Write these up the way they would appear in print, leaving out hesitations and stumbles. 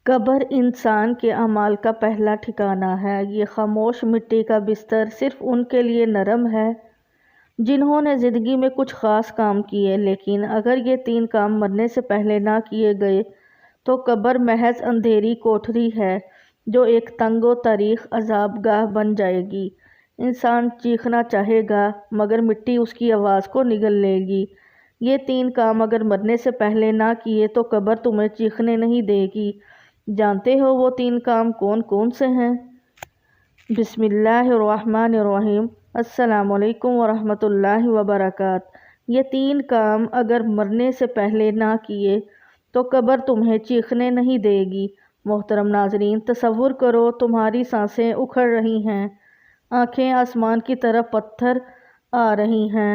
قبر انسان کے اعمال کا پہلا ٹھکانہ ہے۔ یہ خاموش مٹی کا بستر صرف ان کے لیے نرم ہے جنہوں نے زندگی میں کچھ خاص کام کیے، لیکن اگر یہ 3 کام مرنے سے پہلے نہ کیے گئے تو قبر محض اندھیری کوٹھری ہے جو ایک تنگ و تاریک عذاب گاہ بن جائے گی۔ انسان چیخنا چاہے گا مگر مٹی اس کی آواز کو نگل لے گی۔ یہ 3 کام اگر مرنے سے پہلے نہ کیے تو قبر تمہیں چیخنے نہیں دے گی۔ جانتے ہو وہ 3 کام کون کون سے ہیں؟ بسم اللہ الرحمن الرحیم۔ السلام علیکم ورحمۃ اللہ وبرکاتہ۔ یہ 3 کام اگر مرنے سے پہلے نہ کیے تو قبر تمہیں چیخنے نہیں دے گی۔ محترم ناظرین، تصور کرو تمہاری سانسیں اکھڑ رہی ہیں، آنکھیں آسمان کی طرف پتھر آ رہی ہیں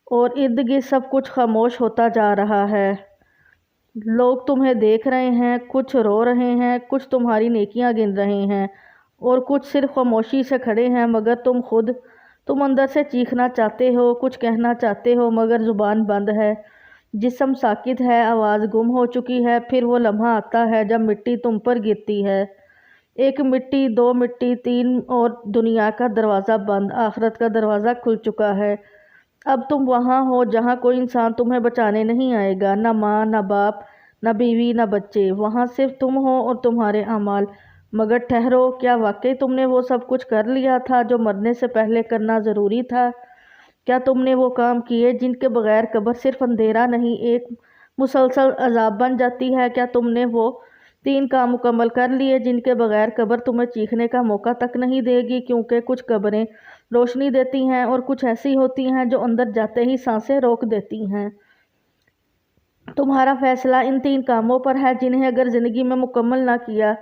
اور ارد گرد سب کچھ خاموش ہوتا جا رہا ہے۔ لوگ تمہیں دیکھ رہے ہیں، کچھ رو رہے ہیں، کچھ تمہاری نیکیاں گن رہے ہیں اور کچھ صرف خاموشی سے کھڑے ہیں، مگر تم اندر سے چیخنا چاہتے ہو، کچھ کہنا چاہتے ہو مگر زبان بند ہے۔ جسم ساکت ہے، آواز گم ہو چکی ہے۔ پھر وہ لمحہ آتا ہے جب مٹی تم پر گرتی ہے۔ 1 مٹی، 2 مٹی، 3 اور دنیا کا دروازہ بند، آخرت کا دروازہ کھل چکا ہے۔ اب تم وہاں ہو جہاں کوئی انسان تمہیں بچانے نہیں آئے گا، نہ ماں، نہ باپ، نہ بیوی، نہ بچے۔ وہاں صرف تم ہو اور تمہارے اعمال۔ مگر ٹھہرو، کیا واقعی تم نے وہ سب کچھ کر لیا تھا جو مرنے سے پہلے کرنا ضروری تھا؟ کیا تم نے وہ کام کیے جن کے بغیر قبر صرف اندھیرا نہیں، ایک مسلسل عذاب بن جاتی ہے؟ کیا تم نے وہ 3 کام مکمل کر لیے جن کے بغیر قبر تمہیں چیخنے کا موقع تک نہیں دے گی؟ کیونکہ کچھ قبریں روشنی دیتی ہیں اور کچھ ایسی ہوتی ہیں جو اندر جاتے ہی سانسیں روک دیتی ہیں۔ تمہارا فیصلہ ان 3 کاموں پر ہے جنہیں اگر زندگی میں مکمل نہ کیا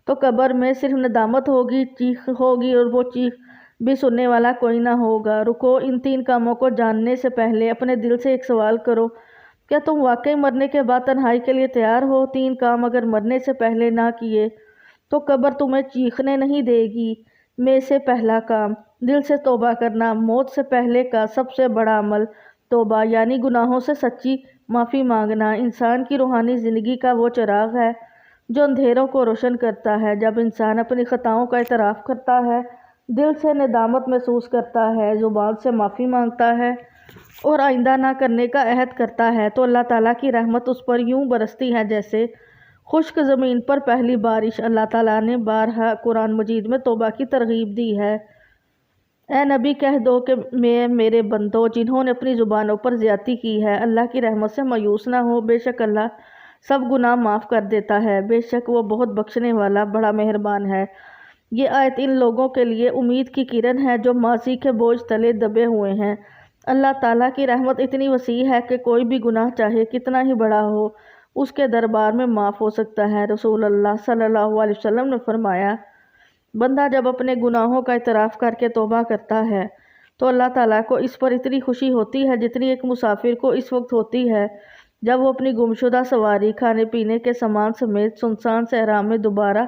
تو قبر میں صرف ندامت ہوگی، چیخ ہوگی اور وہ چیخ بھی سننے والا کوئی نہ ہوگا۔ رکو، ان 3 کاموں کو جاننے سے پہلے اپنے دل سے ایک سوال کرو، کیا تم واقعی مرنے کے بعد تنہائی کے لیے تیار ہو؟ 3 کام اگر مرنے سے پہلے نہ کیے تو قبر تمہیں چیخنے نہیں دے گی۔ میں سے پہلا کام، دل سے توبہ کرنا۔ موت سے پہلے کا سب سے بڑا عمل توبہ، یعنی گناہوں سے سچی معافی مانگنا، انسان کی روحانی زندگی کا وہ چراغ ہے جو اندھیروں کو روشن کرتا ہے۔ جب انسان اپنی خطاؤں کا اعتراف کرتا ہے، دل سے ندامت محسوس کرتا ہے، زبان سے معافی مانگتا ہے اور آئندہ نہ کرنے کا عہد کرتا ہے تو اللہ تعالیٰ کی رحمت اس پر یوں برستی ہے جیسے خشک زمین پر پہلی بارش۔ اللہ تعالیٰ نے بارہا قرآن مجید میں توبہ کی ترغیب دی ہے۔ اے نبی، کہہ دو کہ میرے بندوں جنہوں نے اپنی زبانوں پر زیادتی کی ہے، اللہ کی رحمت سے مایوس نہ ہو۔ بے شک اللہ سب گناہ معاف کر دیتا ہے، بے شک وہ بہت بخشنے والا بڑا مہربان ہے۔ یہ آیت ان لوگوں کے لیے امید کی کرن ہے جو ماضی کے بوجھ تلے دبے ہوئے ہیں۔ اللہ تعالیٰ کی رحمت اتنی وسیع ہے کہ کوئی بھی گناہ چاہے کتنا ہی بڑا ہو اس کے دربار میں معاف ہو سکتا ہے۔ رسول اللہ صلی اللہ علیہ وسلم نے فرمایا، بندہ جب اپنے گناہوں کا اعتراف کر کے توبہ کرتا ہے تو اللہ تعالیٰ کو اس پر اتنی خوشی ہوتی ہے جتنی ایک مسافر کو اس وقت ہوتی ہے جب وہ اپنی گمشدہ سواری کھانے پینے کے سامان سمیت سنسان صحرا میں دوبارہ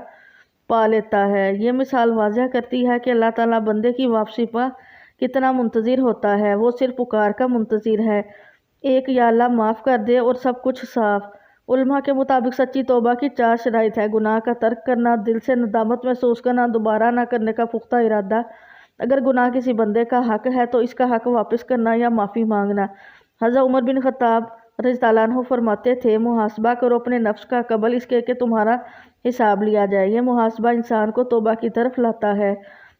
پا لیتا ہے۔ یہ مثال واضح کرتی ہے کہ اللہ تعالیٰ بندے کی واپسی پر کتنا منتظر ہوتا ہے۔ وہ صرف پکار کا منتظر ہے، ایک یا اللہ معاف کر دے اور سب کچھ صاف۔ علماء کے مطابق سچی توبہ کی 4 شرائط ہے: گناہ کا ترک کرنا، دل سے ندامت محسوس کرنا، دوبارہ نہ کرنے کا پختہ ارادہ، اگر گناہ کسی بندے کا حق ہے تو اس کا حق واپس کرنا یا معافی مانگنا۔ حضرت عمر بن خطاب رضی اللہ عنہ فرماتے تھے، محاسبہ کرو اپنے نفس کا قبل اس کے کہ تمہارا حساب لیا جائے۔ یہ محاسبہ انسان کو توبہ کی طرف لاتا ہے۔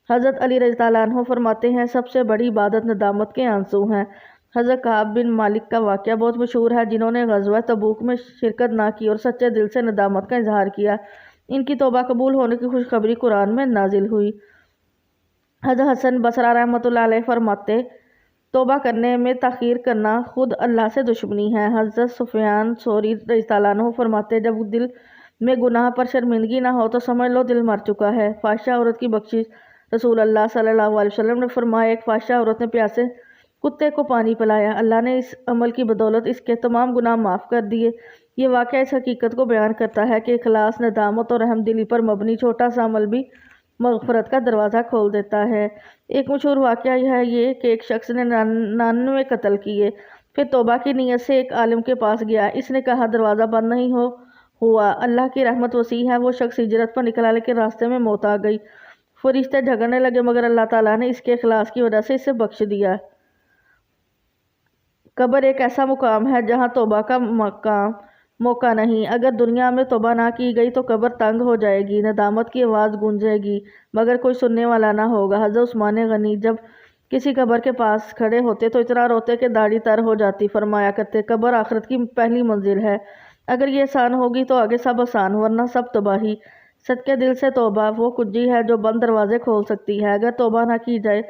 حضرت علی رضی اللہ عنہ فرماتے ہیں، سب سے بڑی عبادت ندامت کے آنسو ہیں۔ حضرت کعب بن مالک کا واقعہ بہت مشہور ہے، جنہوں نے غزوہ تبوک میں شرکت نہ کی اور سچے دل سے ندامت کا اظہار کیا۔ ان کی توبہ قبول ہونے کی خوشخبری قرآن میں نازل ہوئی۔ حضرت حسن بصری رحمۃ اللہ علیہ فرماتے، توبہ کرنے میں تاخیر کرنا خود اللہ سے دشمنی ہے۔ حضرت سفیان ثوری رضی اللہ عنہ فرماتے، جب دل میں گناہ پر شرمندگی نہ ہو تو سمجھ لو دل مر چکا ہے۔ فاحشہ عورت کی بخشش، رسول اللہ صلی اللہ علیہ وسلم نے فرمایا، ایک فاحشہ عورت نے پیاسے کتے کو پانی پلایا، اللہ نے اس عمل کی بدولت اس کے تمام گناہ معاف کر دیے۔ یہ واقعہ اس حقیقت کو بیان کرتا ہے کہ اخلاص، ندامت اور رحم دلی پر مبنی چھوٹا سا عمل بھی مغفرت کا دروازہ کھول دیتا ہے۔ ایک مشہور واقعہ ہے یہ کہ ایک شخص نے 99 قتل کیے، پھر توبہ کی نیت سے ایک عالم کے پاس گیا۔ اس نے کہا، دروازہ بند نہیں ہو ہوا۔ اللہ کی رحمت وسیع ہے۔ وہ شخص ہجرت پر نکلا لیکن راستے میں موت آ گئی۔ فرشتے جھگڑنے لگے مگر اللہ تعالیٰ نے اس کے اخلاص کی وجہ سے اسے بخش دیا۔ قبر ایک ایسا مقام ہے جہاں توبہ کا موقع نہیں۔ اگر دنیا میں توبہ نہ کی گئی تو قبر تنگ ہو جائے گی، ندامت کی آواز گونجے گی مگر کوئی سننے والا نہ ہوگا۔ حضرت عثمان غنی جب کسی قبر کے پاس کھڑے ہوتے تو اتنا روتے کہ داڑھی تر ہو جاتی۔ فرمایا کرتے، قبر آخرت کی پہلی منزل ہے، اگر یہ آسان ہوگی تو آگے سب آسان، ورنہ سب تباہی۔ صدقے دل سے توبہ وہ کنجی ہے جو بند دروازے کھول سکتی ہے۔ اگر توبہ نہ کی جائے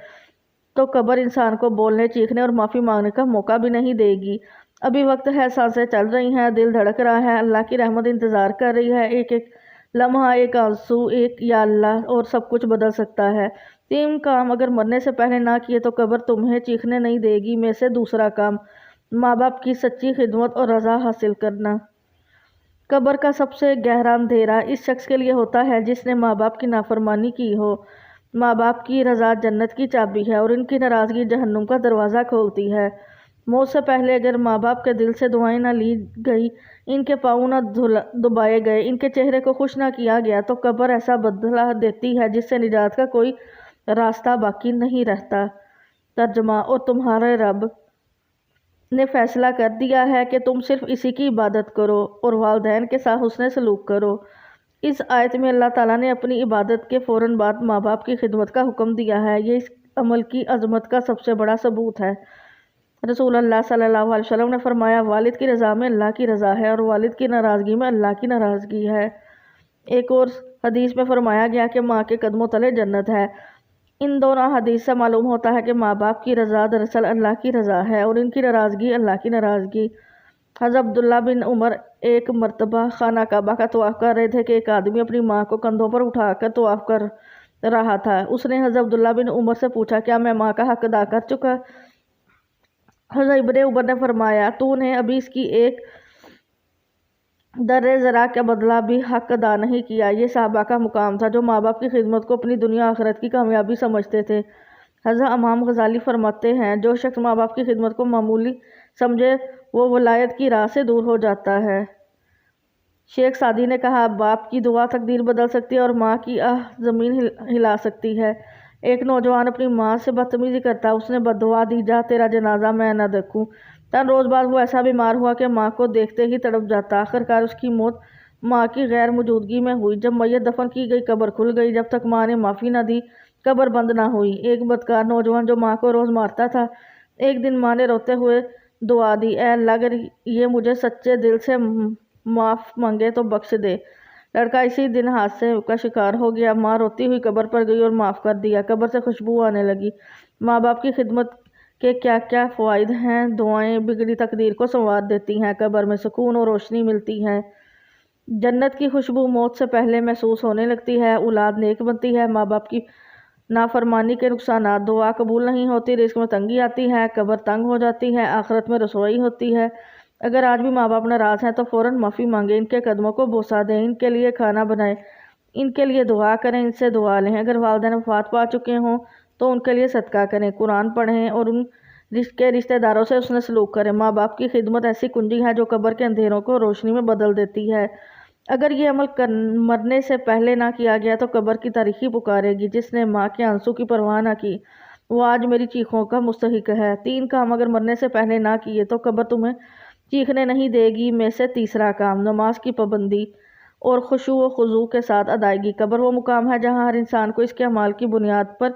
تو قبر انسان کو بولنے، چیخنے اور معافی مانگنے کا موقع بھی نہیں دے گی۔ ابھی وقت ہے، سانسیں چل رہی ہیں، دل دھڑک رہا ہے، اللہ کی رحمت انتظار کر رہی ہے۔ ایک ایک لمحہ، ایک آنسو، ایک یا اللہ اور سب کچھ بدل سکتا ہے۔ 3 کام اگر مرنے سے پہلے نہ کیے تو قبر تمہیں چیخنے نہیں دے گی۔ میں سے دوسرا کام، ماں باپ کی سچی خدمت اور رضا حاصل کرنا۔ قبر کا سب سے گہرا اندھیرا اس شخص کے لیے ہوتا ہے جس نے ماں باپ کی نافرمانی کی ہو۔ ماں باپ کی رضا جنت کی چابی ہے اور ان کی ناراضگی جہنم کا دروازہ کھولتی ہے۔ موت سے پہلے اگر ماں باپ کے دل سے دعائیں نہ لی گئی، ان کے پاؤں نہ دبائے گئے، ان کے چہرے کو خوش نہ کیا گیا تو قبر ایسا بدلہ دیتی ہے جس سے نجات کا کوئی راستہ باقی نہیں رہتا۔ ترجمہ، اور تمہارے رب نے فیصلہ کر دیا ہے کہ تم صرف اسی کی عبادت کرو اور والدین کے ساتھ حسن سلوک کرو۔ اس آیت میں اللہ تعالیٰ نے اپنی عبادت کے فوراً بعد ماں باپ کی خدمت کا حکم دیا ہے۔ یہ اس عمل کی عظمت کا سب سے بڑا ثبوت ہے۔ رسول اللہ صلی اللہ علیہ وسلم نے فرمایا، والد کی رضا میں اللہ کی رضا ہے اور والد کی ناراضگی میں اللہ کی ناراضگی ہے۔ ایک اور حدیث میں فرمایا گیا کہ ماں کے قدموں تلے جنت ہے۔ ان دونوں حدیث سے معلوم ہوتا ہے کہ ماں باپ کی رضا دراصل اللہ کی رضا ہے اور ان کی ناراضگی اللہ کی ناراضگی۔ حضرت عبداللہ بن عمر ایک مرتبہ خانہ کعبہ کا طواف کر رہے تھے کہ ایک آدمی اپنی ماں کو کندھوں پر اٹھا کر طواف کر رہا تھا۔ اس نے حضرت عبداللہ بن عمر سے پوچھا، کیا میں ماں کا حق ادا کر چکا؟ حضرت ابن عمر نے فرمایا، تو نے ابھی اس کی ایک درے ذرہ کا بدلہ بھی حق ادا نہیں کیا۔ یہ صحابہ کا مقام تھا جو ماں باپ کی خدمت کو اپنی دنیا آخرت کی کامیابی سمجھتے تھے۔ حضرت امام غزالی فرماتے ہیں، جو شخص ماں باپ کی خدمت کو معمولی سمجھے وہ ولایت کی راہ سے دور ہو جاتا ہے۔ شیخ سعدی نے کہا، باپ کی دعا تقدیر بدل سکتی ہے اور ماں کی آہ زمین ہلا سکتی ہے۔ ایک نوجوان اپنی ماں سے بدتمیزی کرتا، اس نے بددعا دی، جا تیرا جنازہ میں نہ دیکھوں۔ چند روز بعد وہ ایسا بیمار ہوا کہ ماں کو دیکھتے ہی تڑپ جاتا۔ آخرکار اس کی موت ماں کی غیر موجودگی میں ہوئی۔ جب میت دفن کی گئی، قبر کھل گئی۔ جب تک ماں نے معافی نہ دی، قبر بند نہ ہوئی۔ ایک بدکار نوجوان جو ماں کو روز مارتا تھا، ایک دن ماں نے روتے ہوئے دعا دی، اے اللہ اگر یہ مجھے سچے دل سے معاف مانگے تو بخش دے۔ لڑکا اسی دن حادثے کا شکار ہو گیا۔ ماں روتی ہوئی قبر پر گئی اور معاف کر دیا۔ قبر سے خوشبو آنے لگی۔ ماں باپ کی خدمت کے کیا کیا فوائد ہیں۔ دعائیں بگڑی تقدیر کو سنوار دیتی ہیں، قبر میں سکون اور روشنی ملتی ہے، جنت کی خوشبو موت سے پہلے محسوس ہونے لگتی ہے، اولاد نیک بنتی ہے، ماں باپ کی نافرمانی کے نقصانات، دعا قبول نہیں ہوتی، رزق میں تنگی آتی ہے، قبر تنگ ہو جاتی ہے، آخرت میں رسوائی ہوتی ہے۔ اگر آج بھی ماں باپ ناراض ہیں تو فوراً معافی مانگیں، ان کے قدموں کو بوسہ دیں، ان کے لیے کھانا بنائیں، ان کے لیے دعا کریں، ان سے دعا لیں۔ اگر والدین وفات پا چکے ہوں تو ان کے لیے صدقہ کریں، قرآن پڑھیں اور ان کے رشتہ داروں سے حسن سلوک کریں۔ ماں باپ کی خدمت ایسی کنجی ہے جو قبر کے اندھیروں کو روشنی میں بدل دیتی ہے۔ اگر یہ عمل مرنے سے پہلے نہ کیا گیا تو قبر کی تاریکی پکارے گی، جس نے ماں کے آنسو کی پرواہ نہ کی وہ آج میری چیخوں کا مستحق ہے۔ 3 کام اگر مرنے سے پہلے نہ کیے تو قبر تمہیں چیخنے نہیں دے گی۔ میں سے تیسرا کام، نماز کی پابندی اور خشوع و خضوع کے ساتھ ادائیگی۔ قبر وہ مقام ہے جہاں ہر انسان کو اس کے اعمال کی بنیاد پر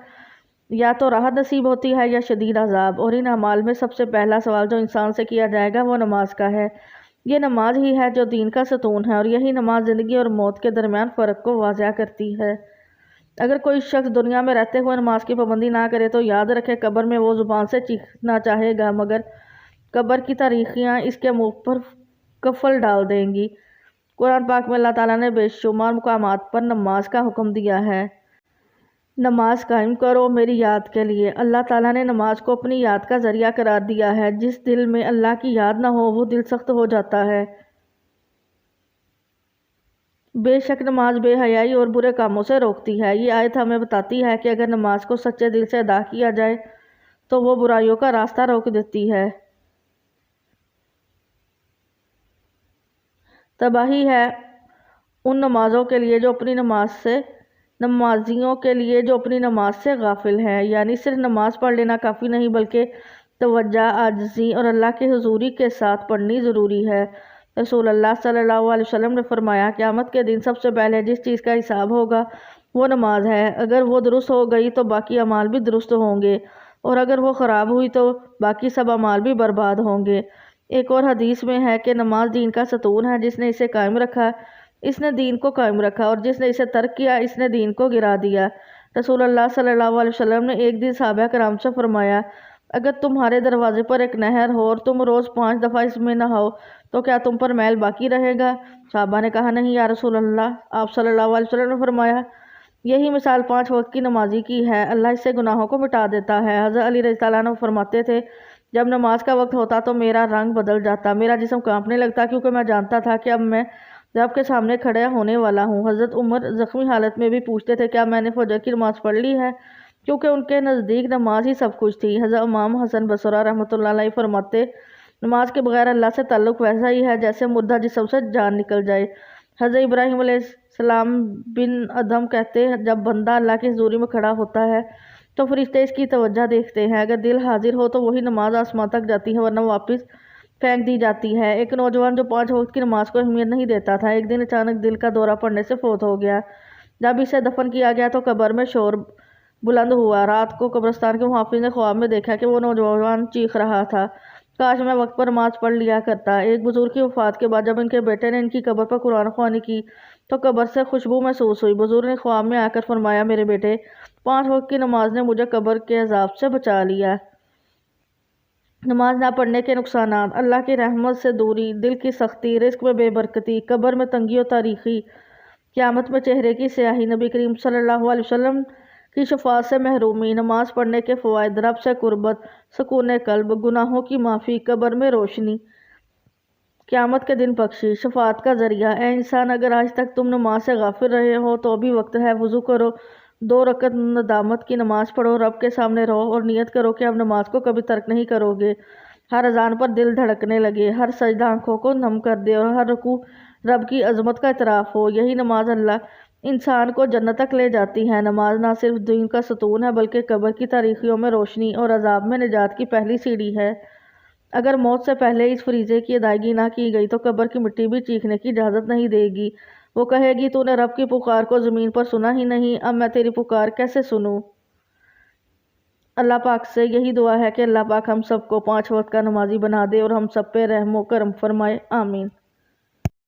یا تو راحت نصیب ہوتی ہے یا شدید عذاب، اور ان اعمال میں سب سے پہلا سوال جو انسان سے کیا جائے گا وہ نماز کا ہے۔ یہ نماز ہی ہے جو دین کا ستون ہے اور یہی نماز زندگی اور موت کے درمیان فرق کو واضح کرتی ہے۔ اگر کوئی شخص دنیا میں رہتے ہوئے نماز کی پابندی نہ کرے تو یاد رکھے قبر میں وہ زبان سے چیخنا چاہے گا مگر قبر کی تاریکیاں اس کے منہ پر قفل ڈال دیں گی۔ قرآن پاک میں اللہ تعالیٰ نے بے شمار مقامات پر نماز کا حکم دیا ہے۔ نماز قائم کرو میری یاد کے لیے۔ اللہ تعالیٰ نے نماز کو اپنی یاد کا ذریعہ قرار دیا ہے۔ جس دل میں اللہ کی یاد نہ ہو وہ دل سخت ہو جاتا ہے۔ بے شک نماز بے حیائی اور برے کاموں سے روکتی ہے۔ یہ آیت ہمیں بتاتی ہے کہ اگر نماز کو سچے دل سے ادا کیا جائے تو وہ برائیوں کا راستہ روک دیتی ہے۔ تباہی ہے ان نمازیوں کے لیے جو اپنی نماز سے غافل ہیں، یعنی صرف نماز پڑھ لینا کافی نہیں بلکہ توجہ، عاجزی اور اللہ کی حضوری کے ساتھ پڑھنی ضروری ہے۔ رسول اللہ صلی اللہ علیہ وسلم نے فرمایا، قیامت کے دن سب سے پہلے جس چیز کا حساب ہوگا وہ نماز ہے۔ اگر وہ درست ہو گئی تو باقی اعمال بھی درست ہوں گے، اور اگر وہ خراب ہوئی تو باقی سب اعمال بھی برباد ہوں گے۔ ایک اور حدیث میں ہے کہ نماز دین کا ستون ہے، جس نے اسے قائم رکھا اس نے دین کو قائم رکھا، اور جس نے اسے ترک کیا اس نے دین کو گرا دیا۔ رسول اللہ صلی اللہ علیہ وسلم نے ایک دن صحابہ کرام سے فرمایا، اگر تمہارے دروازے پر ایک نہر ہو اور تم روز 5 دفعہ اس میں نہاؤ تو کیا تم پر میل باقی رہے گا؟ صحابہ نے کہا، نہیں یا رسول اللہ۔ آپ صلی اللہ علیہ وسلم نے فرمایا، یہی مثال 5 وقت کی نمازی کی ہے، اللہ اس سے گناہوں کو مٹا دیتا ہے۔ حضرت علی رضی اللہ عنہ فرماتے تھے، جب نماز کا وقت ہوتا تو میرا رنگ بدل جاتا، میرا جسم کانپنے لگتا، کیونکہ میں جانتا تھا کہ اب میں رب کے سامنے کھڑا ہونے والا ہوں۔ حضرت عمر زخمی حالت میں بھی پوچھتے تھے، کیا میں نے فجر کی نماز پڑھ لی ہے؟ کیونکہ ان کے نزدیک نماز ہی سب کچھ تھی۔ حضرت امام حسن بصری رحمۃ اللہ علیہ فرماتے، نماز کے بغیر اللہ سے تعلق ویسا ہی ہے جیسے مردہ جسم سے جان نکل جائے۔ حضرت ابراہیم علیہ السلام بن ادم کہتے، جب بندہ اللہ کی حضوری میں کھڑا ہوتا ہے تو فرشتے اس کی توجہ دیکھتے ہیں، اگر دل حاضر ہو تو وہی نماز آسمان تک جاتی ہے ورنہ واپس پھینک دی جاتی ہے۔ ایک نوجوان جو 5 وقت کی نماز کو اہمیت نہیں دیتا تھا، ایک دن اچانک دل کا دورہ پڑنے سے فوت ہو گیا۔ جب اسے دفن کیا گیا تو قبر میں شور بلند ہوا۔ رات کو قبرستان کے محافظ نے خواب میں دیکھا کہ وہ نوجوان چیخ رہا تھا، کاش میں وقت پر نماز پڑھ لیا کرتا۔ ایک بزرگ کی وفات کے بعد جب ان کے بیٹے نے ان کی قبر پر قرآن خوانی کی تو قبر سے خوشبو محسوس ہوئی۔ بزرگ نے خواب میں آ کر فرمایا، میرے بیٹے، 5 وقت کی نماز نے مجھے قبر کے عذاب سے بچا لیا۔ نماز نہ پڑھنے کے نقصانات: اللہ کی رحمت سے دوری، دل کی سختی، رزق میں بے برکتی، قبر میں تنگی و تاریکی، قیامت میں چہرے کی سیاہی، نبی کریم صلی اللہ علیہ وسلم کی شفاعت سے محرومی۔ نماز پڑھنے کے فوائد: رب سے قربت، سکون قلب، گناہوں کی معافی، قبر میں روشنی، قیامت کے دن بخشش، شفاعت کا ذریعہ۔ اے انسان، اگر آج تک تم نماز سے غافل رہے ہو تو ابھی وقت ہے، وضو کرو، 2 رکعت ندامت کی نماز پڑھو، رب کے سامنے رہو اور نیت کرو کہ اب نماز کو کبھی ترک نہیں کرو گے۔ ہر اذان پر دل دھڑکنے لگے، ہر سجدہ آنکھوں کو نم کر دے اور ہر رکوع رب کی عظمت کا اعتراف ہو۔ یہی نماز اللہ انسان کو جنت تک لے جاتی ہے۔ نماز نہ صرف دین کا ستون ہے بلکہ قبر کی تاریکیوں میں روشنی اور عذاب میں نجات کی پہلی سیڑھی ہے۔ اگر موت سے پہلے اس فریضے کی ادائیگی نہ کی گئی تو قبر کی مٹی بھی چیخنے کی اجازت نہیں دے گی، وہ کہے گی، تو نے رب کی پکار کو زمین پر سنا ہی نہیں، اب میں تیری پکار کیسے سنوں؟ اللہ پاک سے یہی دعا ہے کہ اللہ پاک ہم سب کو 5 وقت کا نمازی بنا دے اور ہم سب پہ رحم و کرم فرمائے، آمین۔